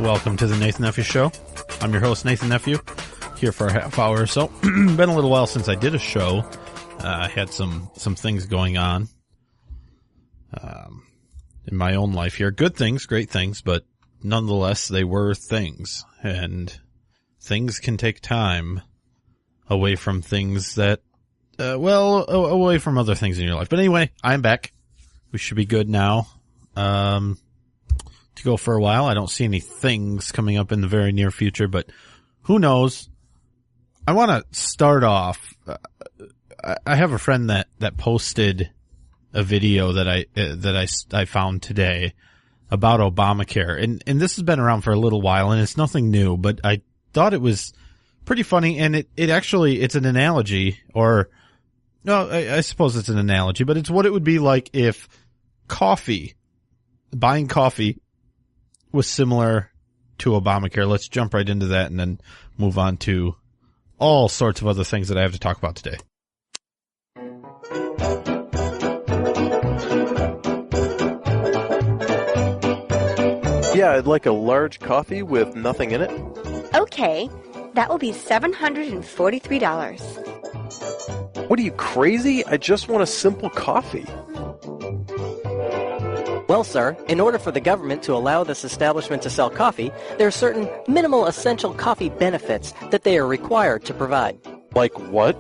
Welcome to the Nathan Nephew Show. I'm your host, Nathan Nephew, here for a half hour or so. Been a little while since I did a show. I had some things going on in my own life here. Good things, great things, but nonetheless, they were things. And things can take time away from things that, away from other things in your life. But anyway, I'm back. We should be good now. To go for a while. I don't see any things coming up in the very near future, but who knows? I want to start off. I have a friend that posted a video that I found today about Obamacare, and this has been around for a little while, and it's nothing new, but I thought it was pretty funny, and it actually, it's an analogy, or no, I suppose it's an analogy, but it's what it would be like if buying coffee was similar to Obamacare. Let's jump right into that and then move on to all sorts of other things that I have to talk about today. Yeah, I'd like a large coffee with nothing in it. Okay, that will be $743. What are you, crazy? I just want a simple coffee. Well, sir, in order for the government to allow this establishment to sell coffee, there are certain minimal essential coffee benefits that they are required to provide. Like what?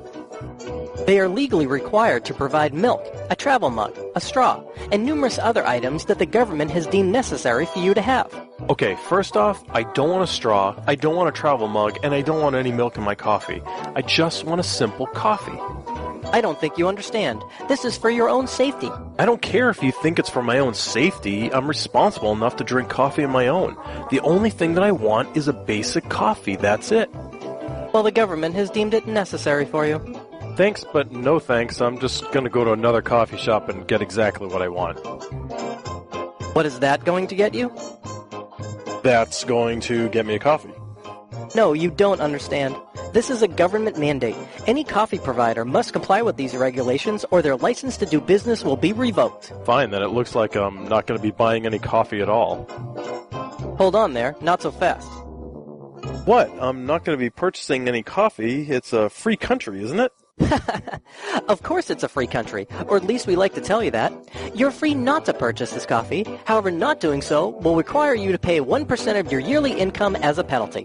They are legally required to provide milk, a travel mug, a straw, and numerous other items that the government has deemed necessary for you to have. Okay, first off, I don't want a straw, I don't want a travel mug, and I don't want any milk in my coffee. I just want a simple coffee. I don't think you understand. This is for your own safety. I don't care if you think it's for my own safety. I'm responsible enough to drink coffee on my own. The only thing that I want is a basic coffee. That's it. Well, the government has deemed it necessary for you. Thanks, but no thanks. I'm just going to go to another coffee shop and get exactly what I want. What is that going to get you? That's going to get me a coffee. No, you don't understand. This is a government mandate. Any coffee provider must comply with these regulations or their license to do business will be revoked. Fine, then it looks like I'm not going to be buying any coffee at all. Hold on there, not so fast. What? I'm not going to be purchasing any coffee. It's a free country, isn't it? Of course it's a free country, or at least we like to tell you that. You're free not to purchase this coffee. However, not doing so will require you to pay 1% of your yearly income as a penalty.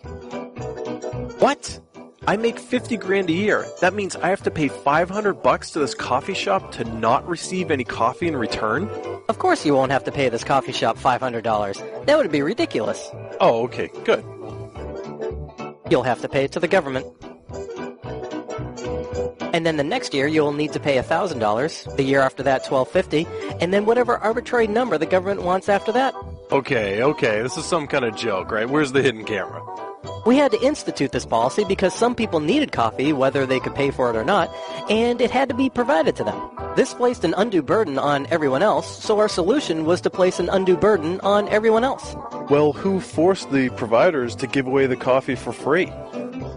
What? I make $50,000 a year. That means I have to pay $500 to this coffee shop to not receive any coffee in return? Of course you won't have to pay this coffee shop $500. That would be ridiculous. Oh, okay, good. You'll have to pay it to the government. And then the next year you'll need to pay $1,000, the year after that $1,250, and then whatever arbitrary number the government wants after that. Okay, this is some kind of joke, right? Where's the hidden camera? We had to institute this policy because some people needed coffee, whether they could pay for it or not, and it had to be provided to them. This placed an undue burden on everyone else, so our solution was to place an undue burden on everyone else. Well, who forced the providers to give away the coffee for free?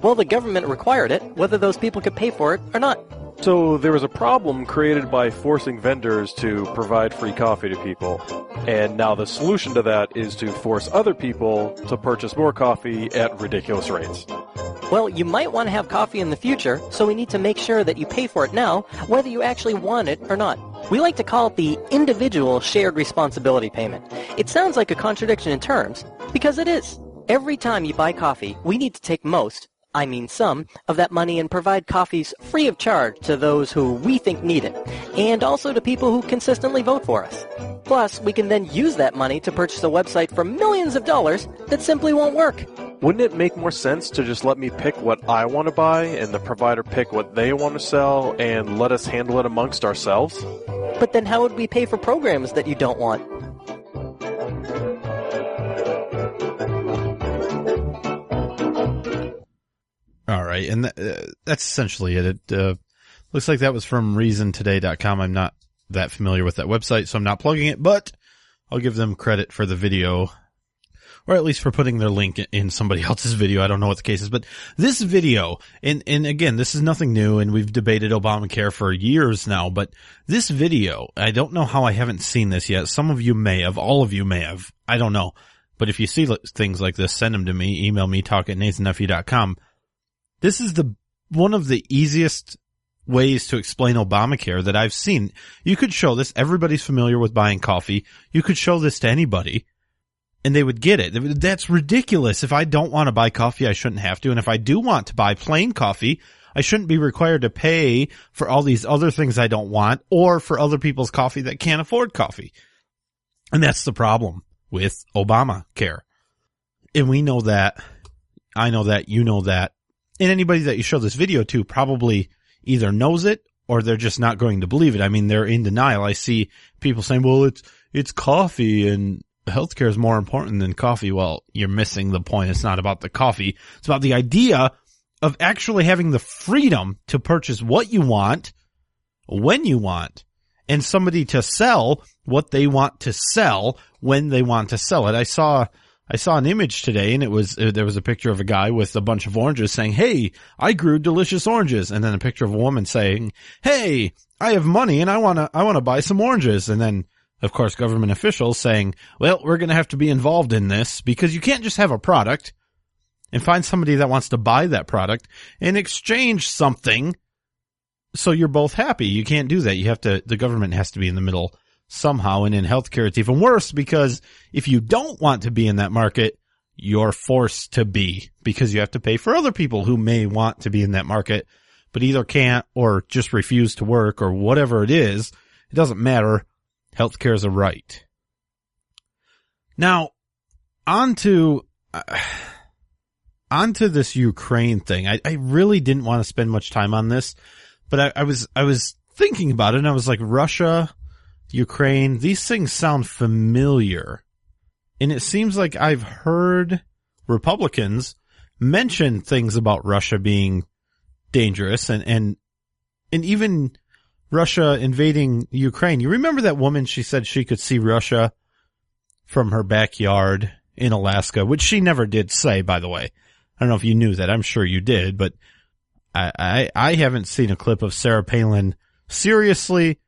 Well, the government required it, whether those people could pay for it or not. So there was a problem created by forcing vendors to provide free coffee to people. And now the solution to that is to force other people to purchase more coffee at ridiculous rates. Well, you might want to have coffee in the future, so we need to make sure that you pay for it now, whether you actually want it or not. We like to call it the individual shared responsibility payment. It sounds like a contradiction in terms, because it is. Every time you buy coffee, we need to take some of that money and provide coffees free of charge to those who we think need it, and also to people who consistently vote for us. Plus, we can then use that money to purchase a website for millions of dollars that simply won't work. Wouldn't it make more sense to just let me pick what I want to buy and the provider pick what they want to sell and let us handle it amongst ourselves? But then how would we pay for programs that you don't want? All right, and that's essentially it. It looks like that was from reasontoday.com. I'm not that familiar with that website, so I'm not plugging it, but I'll give them credit for the video, or at least for putting their link in somebody else's video. I don't know what the case is, but this video, and again, this is nothing new, and we've debated Obamacare for years now, but this video, I don't know how I haven't seen this yet. Some of you may have, all of you may have, I don't know. But if you see things like this, send them to me. Email me, talk@nathannephew.com. This is one of the easiest ways to explain Obamacare that I've seen. You could show this. Everybody's familiar with buying coffee. You could show this to anybody, and they would get it. That's ridiculous. If I don't want to buy coffee, I shouldn't have to. And if I do want to buy plain coffee, I shouldn't be required to pay for all these other things I don't want, or for other people's coffee that can't afford coffee. And that's the problem with Obamacare. And we know that. I know that. You know that. And anybody that you show this video to probably either knows it or they're just not going to believe it. I mean, they're in denial. I see people saying, well, it's coffee and healthcare is more important than coffee. Well, you're missing the point. It's not about the coffee. It's about the idea of actually having the freedom to purchase what you want, when you want, and somebody to sell what they want to sell when they want to sell it. I saw an image today, and there was a picture of a guy with a bunch of oranges saying, "Hey, I grew delicious oranges," and then a picture of a woman saying, "Hey, I have money and I want to buy some oranges," and then of course government officials saying, "Well, we're going to have to be involved in this because you can't just have a product and find somebody that wants to buy that product and exchange something so you're both happy." You can't do that. The government has to be in the middle somehow. And in healthcare, it's even worse, because if you don't want to be in that market, you're forced to be, because you have to pay for other people who may want to be in that market, but either can't or just refuse to work or whatever it is. It doesn't matter. Healthcare is a right. Now, onto this Ukraine thing. I really didn't want to spend much time on this, but I was thinking about it, and I was like, Russia, Ukraine, these things sound familiar. And it seems like I've heard Republicans mention things about Russia being dangerous and even Russia invading Ukraine. You remember that woman, she said she could see Russia from her backyard in Alaska, which she never did say, by the way. I don't know if you knew that. I'm sure you did, but I haven't seen a clip of Sarah Palin seriously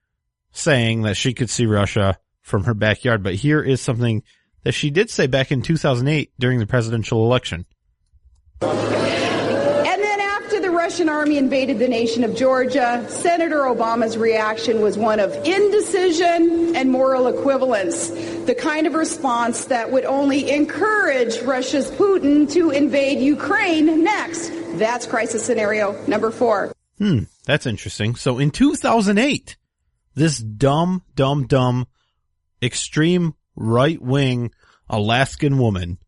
saying that she could see Russia from her backyard. But here is something that she did say back in 2008 during the presidential election. And then after the Russian army invaded the nation of Georgia, Senator Obama's reaction was one of indecision and moral equivalence, the kind of response that would only encourage Russia's Putin to invade Ukraine next. That's crisis scenario number 4. That's interesting. So in 2008, this dumb, extreme right-wing Alaskan woman,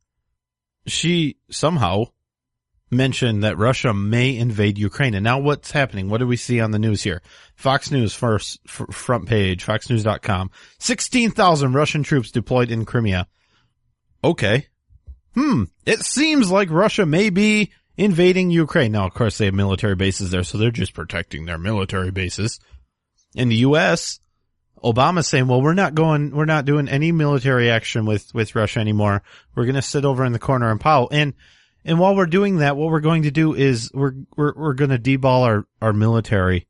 she somehow mentioned that Russia may invade Ukraine. And now what's happening? What do we see on the news here? Fox News first, front page, foxnews.com. 16,000 Russian troops deployed in Crimea. Okay. It seems like Russia may be invading Ukraine. Now, of course, they have military bases there, so they're just protecting their military bases. In the U.S., Obama's saying, well, we're not doing any military action with Russia anymore. We're going to sit over in the corner and pow. And while we're doing that, what we're going to do is we're going to deball our military.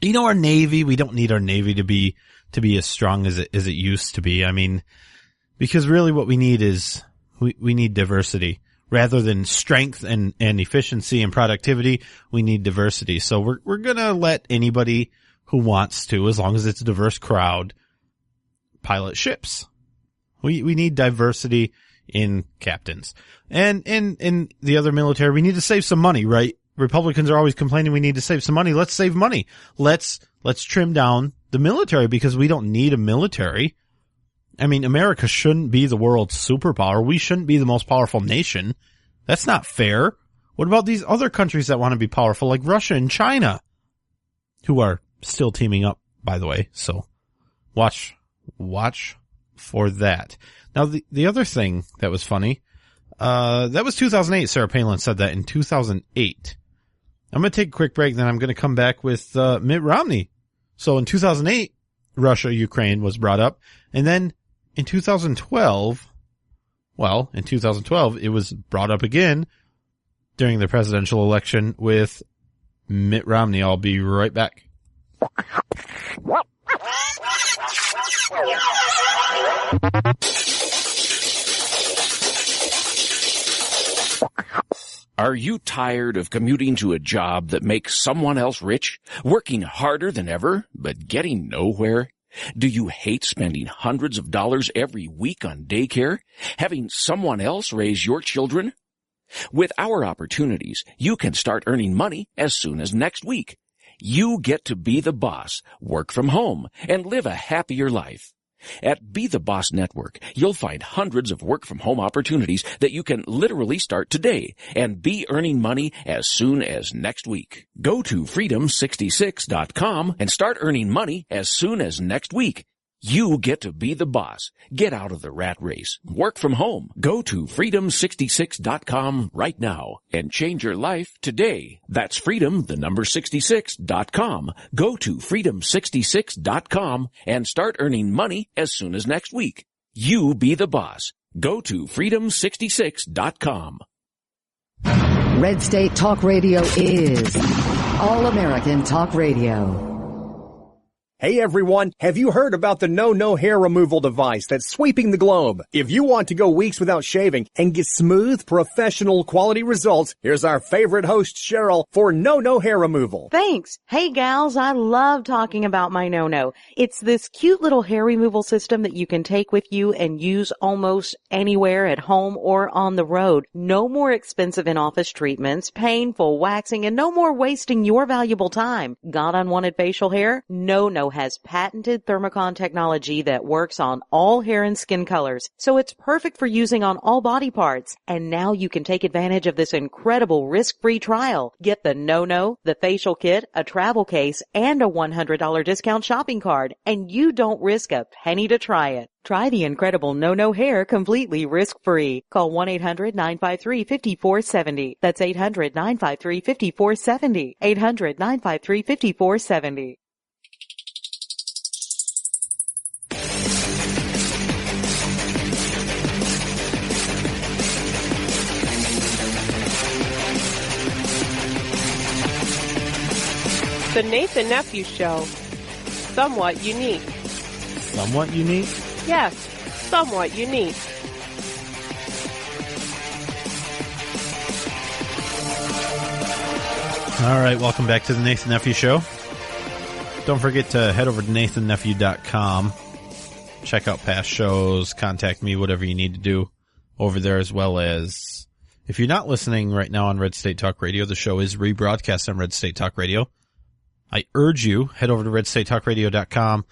You know, our Navy, we don't need our Navy to be as strong as it used to be. I mean, because really what we need is we need diversity. Rather than strength and efficiency and productivity, we need diversity. So we're going to let anybody who wants to, as long as it's a diverse crowd, pilot ships. We need diversity in captains. And in the other military, we need to save some money, right? Republicans are always complaining we need to save some money. Let's save money. Let's trim down the military, because we don't need a military. I mean, America shouldn't be the world's superpower. We shouldn't be the most powerful nation. That's not fair. What about these other countries that want to be powerful, like Russia and China, who are still teaming up, by the way? So watch for that. Now, the other thing that was funny, that was 2008. Sarah Palin said that in 2008. I'm going to take a quick break, then I'm going to come back with Mitt Romney. So in 2008, Russia, Ukraine was brought up. And then in 2012, it was brought up again during the presidential election with Mitt Romney. I'll be right back. Are you tired of commuting to a job that makes someone else rich, working harder than ever, but getting nowhere? Do you hate spending hundreds of dollars every week on daycare, having someone else raise your children? With our opportunities, you can start earning money as soon as next week. You get to be the boss, work from home, and live a happier life. At Be the Boss Network, you'll find hundreds of work-from-home opportunities that you can literally start today and be earning money as soon as next week. Go to freedom66.com and start earning money as soon as next week. You get to be the boss. Get out of the rat race. Work from home. Go to freedom66.com right now and change your life today. That's freedom66.com. Go to freedom66.com and start earning money as soon as next week. You be the boss. Go to freedom66.com. Red State Talk Radio is All American Talk Radio. Hey everyone, have you heard about the No Hair Removal device that's sweeping the globe? If you want to go weeks without shaving and get smooth, professional quality results, here's our favorite host, Cheryl, for No Hair Removal. Thanks. Hey gals, I love talking about my No. It's this cute little hair removal system that you can take with you and use almost anywhere at home or on the road. No more expensive in-office treatments, painful waxing, and no more wasting your valuable time. Got unwanted facial hair? No has patented thermocon technology that works on all hair and skin colors, so it's perfect for using on all body parts. And now you can take advantage of this incredible risk-free trial. Get the No, the facial kit, a travel case, and a $100 discount shopping card, and you don't risk a penny to try it. Try the incredible No hair completely risk-free. Call 1-800-953-5470. That's 800-953-5470. 800-953-5470. The Nathan Nephew Show. Somewhat unique. Somewhat unique? Yes, somewhat unique. All right, welcome back to the Nathan Nephew Show. Don't forget to head over to nathannephew.com. Check out past shows, contact me, whatever you need to do over there, as well as if you're not listening right now on Red State Talk Radio, the show is rebroadcast on Red State Talk Radio. I urge you, head over to redstatetalkradio.com,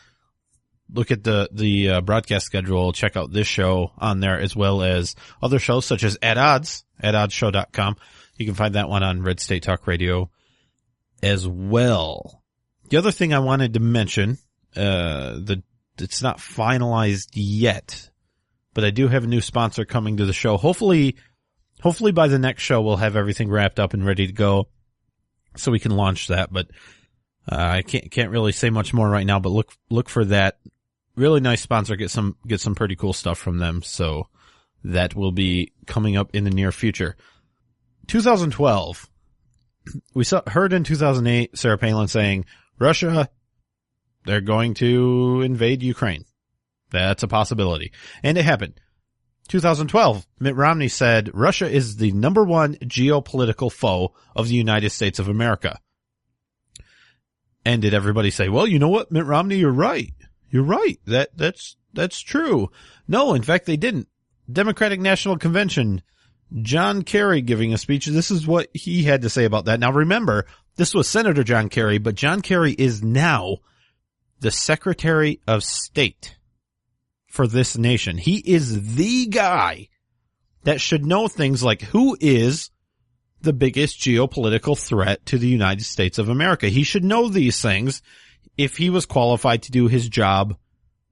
look at the broadcast schedule, check out this show on there, as well as other shows such as At Odds, atoddshow.com. You can find that one on Red State Talk Radio as well. The other thing I wanted to mention, it's not finalized yet, but I do have a new sponsor coming to the show. Hopefully by the next show we'll have everything wrapped up and ready to go so we can launch that, but I can't really say much more right now, but look for that. Really nice sponsor. Get some pretty cool stuff from them. So that will be coming up in the near future. 2012. We heard in 2008 Sarah Palin saying, Russia, they're going to invade Ukraine. That's a possibility. And it happened. 2012, Mitt Romney said, Russia is the number one geopolitical foe of the United States of America. And did everybody say, well, you know what, Mitt Romney, you're right. You're right. That's true. No, in fact, they didn't. Democratic National Convention, John Kerry giving a speech. This is what he had to say about that. Now remember, this was Senator John Kerry, but John Kerry is now the Secretary of State for this nation. He is the guy that should know things like who is the biggest geopolitical threat to the United States of America. He should know these things if he was qualified to do his job,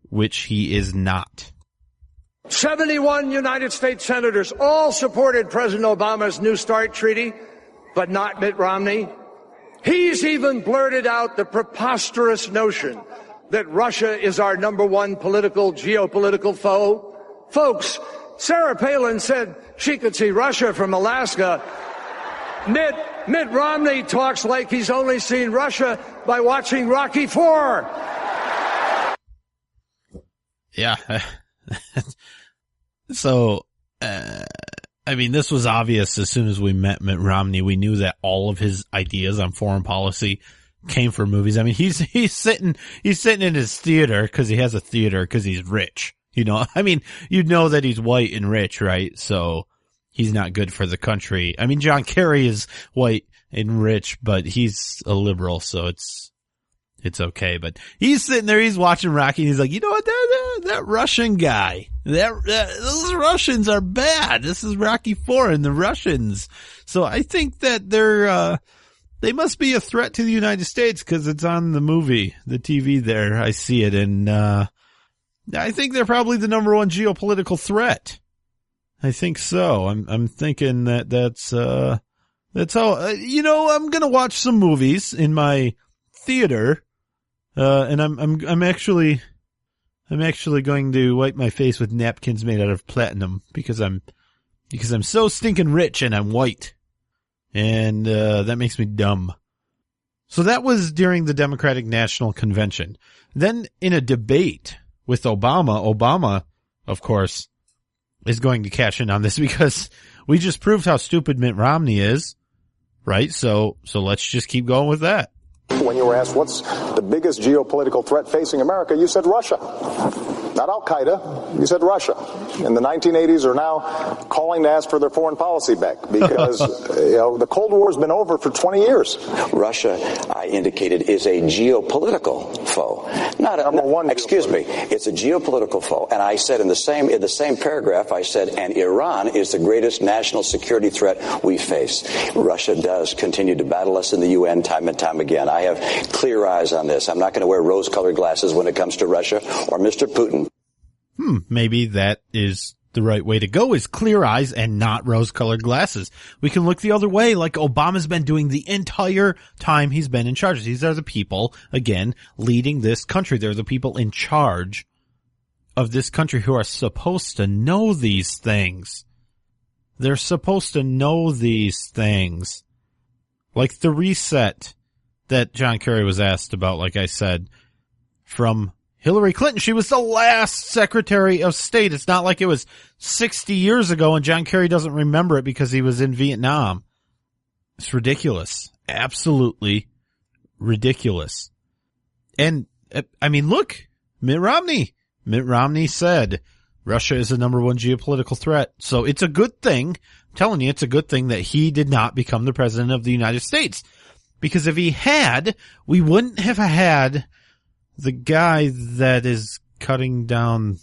which he is not. 71 United States senators all supported President Obama's New START treaty, but not Mitt Romney. He's even blurted out the preposterous notion that Russia is our number one geopolitical foe. Folks, Sarah Palin said she could see Russia from Alaska. Mitt Romney talks like he's only seen Russia by watching Rocky IV. Yeah. So, I mean, this was obvious as soon as we met Mitt Romney. We knew that all of his ideas on foreign policy came from movies. I mean, he's sitting in his theater because he has a theater because he's rich. You know, I mean, you know that he's white and rich, right? So he's not good for the country. I mean, John Kerry is white and rich, but he's a liberal, so it's okay. But he's sitting there, he's watching Rocky, and he's like, you know what, that Russian guy, those Russians are bad. This is Rocky IV and the Russians. So I think that they must be a threat to the United States because it's on the movie, the TV there. I see it, and I think they're probably the number one geopolitical threat. I think so. I'm thinking that's how, I'm going to watch some movies in my theater. And I'm actually going to wipe my face with napkins made out of platinum because I'm so stinking rich and I'm white. And, that makes me dumb. So that was during the Democratic National Convention. Then in a debate with Obama, of course, is going to cash in on this because we just proved how stupid Mitt Romney is, right? So let's just keep going with that. When you were asked what's the biggest geopolitical threat facing America, you said Russia. Not Al-Qaeda. You said Russia. In the 1980s are now calling to ask for their foreign policy back because the Cold War has been over for 20 years. Russia, I indicated, is a geopolitical foe. Excuse me. It's a geopolitical foe. And I said in the same paragraph, I said, and Iran is the greatest national security threat we face. Russia does continue to battle us in the UN time and time again. I have clear eyes on this. I'm not going to wear rose-colored glasses when it comes to Russia or Mr. Putin. Maybe that is the right way to go, is clear eyes and not rose-colored glasses. We can look the other way like Obama's been doing the entire time he's been in charge. These are the people, again, leading this country. They're the people in charge of this country who are supposed to know these things. They're supposed to know these things. Like the reset that John Kerry was asked about, like I said, from Hillary Clinton. She was the last Secretary of State. It's not like it was 60 years ago and John Kerry doesn't remember it because he was in Vietnam. It's ridiculous. Absolutely ridiculous. And, I mean, look, Mitt Romney said Russia is the number one geopolitical threat. So it's a good thing. I'm telling you, it's a good thing that he did not become the president of the United States. Because if he had, we wouldn't have had the guy that is cutting down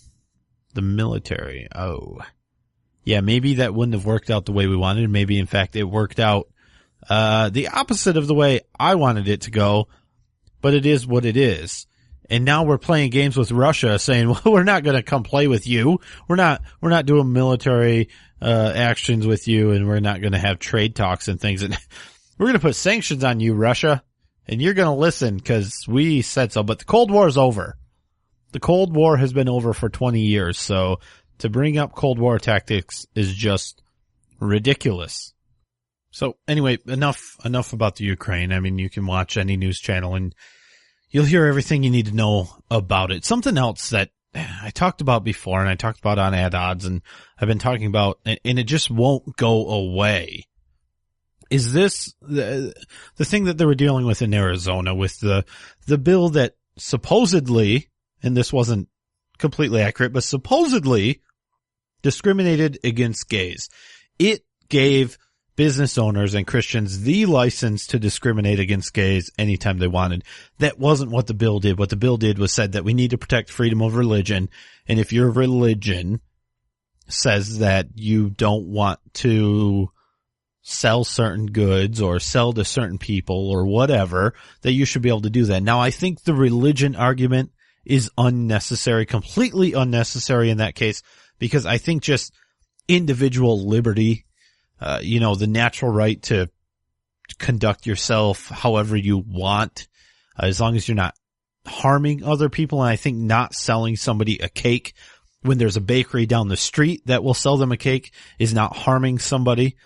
the military. Oh. Yeah, maybe that wouldn't have worked out the way we wanted. Maybe, in fact, it worked out the opposite of the way I wanted it to go. But it is what it is. And now we're playing games with Russia saying, well, we're not going to come play with you. We're not doing military actions with you, and we're not going to have trade talks and things. And we're going to put sanctions on you, Russia, and you're going to listen because we said so. But the Cold War is over. The Cold War has been over for 20 years, so to bring up Cold War tactics is just ridiculous. So anyway, enough about the Ukraine. I mean, you can watch any news channel and you'll hear everything you need to know about it. Something else that I talked about before and I talked about on Ad Odds and I've been talking about, and it just won't go away, is this the thing that they were dealing with in Arizona with the bill that supposedly, and this wasn't completely accurate, but supposedly discriminated against gays. It gave business owners and Christians the license to discriminate against gays anytime they wanted. That wasn't what the bill did. What the bill did was said that we need to protect freedom of religion, and if your religion says that you don't want to sell certain goods or sell to certain people or whatever, that you should be able to do that. Now, I think the religion argument is unnecessary, completely unnecessary in that case, because I think just individual liberty, the natural right to conduct yourself however you want, as long as you're not harming other people. And I think not selling somebody a cake when there's a bakery down the street that will sell them a cake is not harming somebody.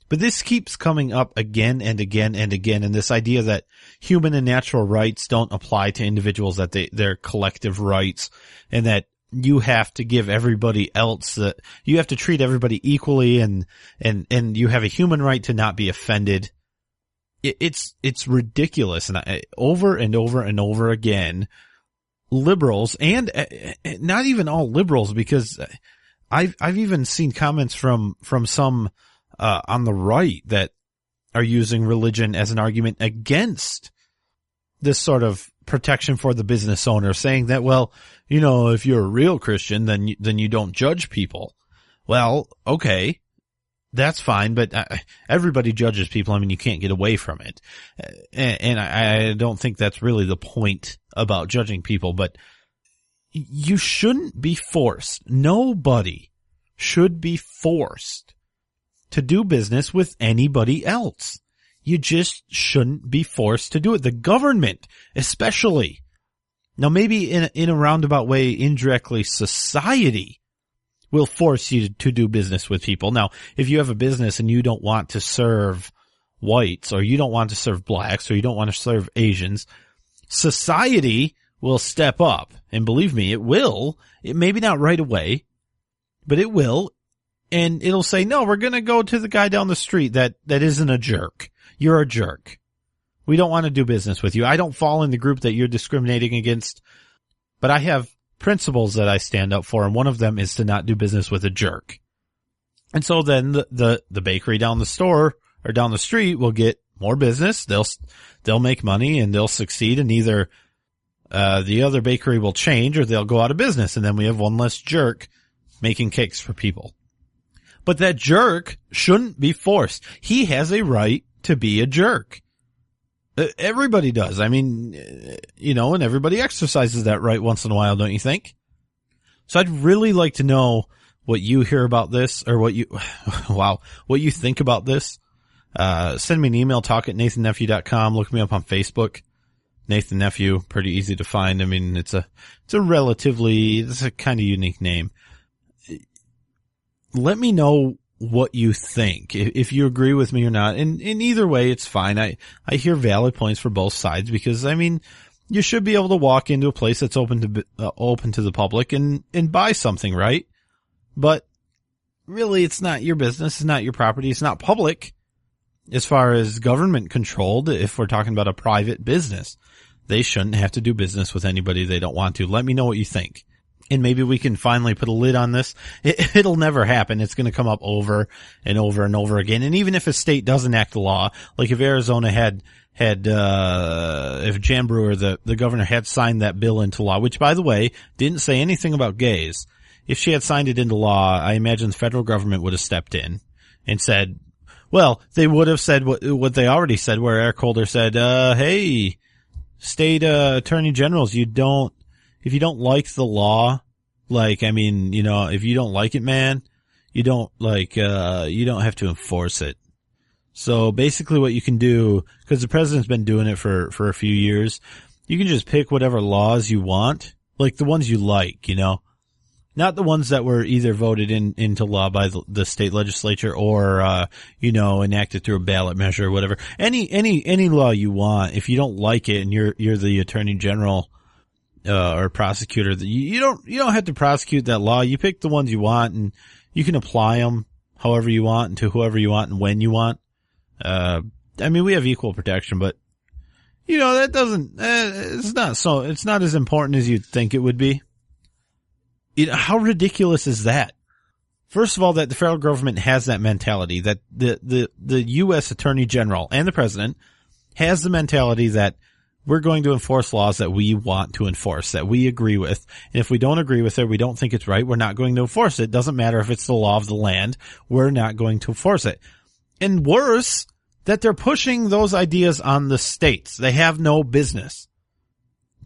But this keeps coming up again and again and again, and this idea that human and natural rights don't apply to individuals, that they're collective rights, and that you have to give everybody else you have to treat everybody equally and you have a human right to not be offended. It's ridiculous. And over and over and over again, liberals, and not even all liberals, because I've even seen comments from some on the right that are using religion as an argument against this sort of protection for the business owner, saying that, well, if you're a real Christian, then you don't judge people. Well, okay, that's fine, but everybody judges people. I mean, you can't get away from it. And I don't think that's really the point about judging people, but you shouldn't be forced. Nobody should be forced to do business with anybody else. You just shouldn't be forced to do it. The government, especially. Now, maybe in a roundabout way, indirectly, society will force you to do business with people. Now, if you have a business and you don't want to serve whites, or you don't want to serve blacks, or you don't want to serve Asians, society will step up. And believe me, it will. It maybe not right away, but it will. And it'll say, no, we're going to go to the guy down the street that isn't a jerk. You're a jerk. We don't want to do business with you. I don't fall in the group that you're discriminating against, but I have principles that I stand up for, and one of them is to not do business with a jerk. And so then the bakery down the store or down the street will get more business. They'll make money and they'll succeed, and either the other bakery will change or they'll go out of business, and then we have one less jerk making cakes for people. But that jerk shouldn't be forced. He has a right to be a jerk. Everybody does. I mean, and everybody exercises that right once in a while, don't you think? So I'd really like to know what you hear about this, or what you think about this. Send me an email, talk@nathannephew.com. Look me up on Facebook. Nathan Nephew, pretty easy to find. I mean, it's a kind of unique name. Let me know what you think, if you agree with me or not. And in either way, it's fine. I hear valid points for both sides, because, I mean, you should be able to walk into a place that's open to the public and buy something, right? But really, it's not your business. It's not your property. It's not public as far as government controlled. If we're talking about a private business, they shouldn't have to do business with anybody they don't want to. Let me know what you think. And maybe we can finally put a lid on this. It'll never happen. It's going to come up over and over and over again. And even if a state does enact a law, like if Arizona if Jan Brewer, the governor, had signed that bill into law, which, by the way, didn't say anything about gays. If she had signed it into law, I imagine the federal government would have stepped in and said, well, they would have said what they already said, where Eric Holder said, hey, state attorney generals, if you don't like the law, if you don't like it, man, you don't have to enforce it. So basically what you can do, because the president's been doing it for a few years, you can just pick whatever laws you want, like the ones you like, not the ones that were either voted into law by the state legislature or, enacted through a ballot measure or whatever. Any law you want. If you don't like it and you're the attorney general, or prosecutor, you don't have to prosecute that law. You pick the ones you want, and you can apply them however you want and to whoever you want and when you want. We have equal protection, but that doesn't, it's not as important as you'd think it would be. How ridiculous is that? First of all, that the federal government has that mentality, that the U.S. Attorney General and the president has the mentality that we're going to enforce laws that we want to enforce, that we agree with. And if we don't agree with it, we don't think it's right, we're not going to enforce it. Doesn't matter if it's the law of the land, we're not going to enforce it. And worse, that they're pushing those ideas on the states. They have no business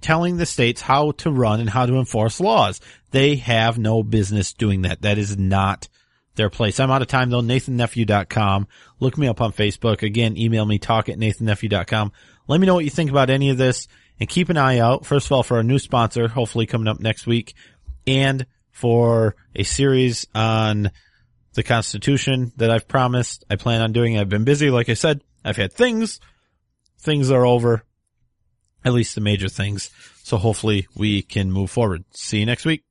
telling the states how to run and how to enforce laws. They have no business doing that. That is not their place. I'm out of time, though. NathanNephew.com. Look me up on Facebook. Again, email me, talk@NathanNephew.com. Let me know what you think about any of this, and keep an eye out, first of all, for our new sponsor, hopefully coming up next week, and for a series on the Constitution that I've promised I plan on doing. I've been busy, like I said. I've had things. Things are over, at least the major things, so hopefully we can move forward. See you next week.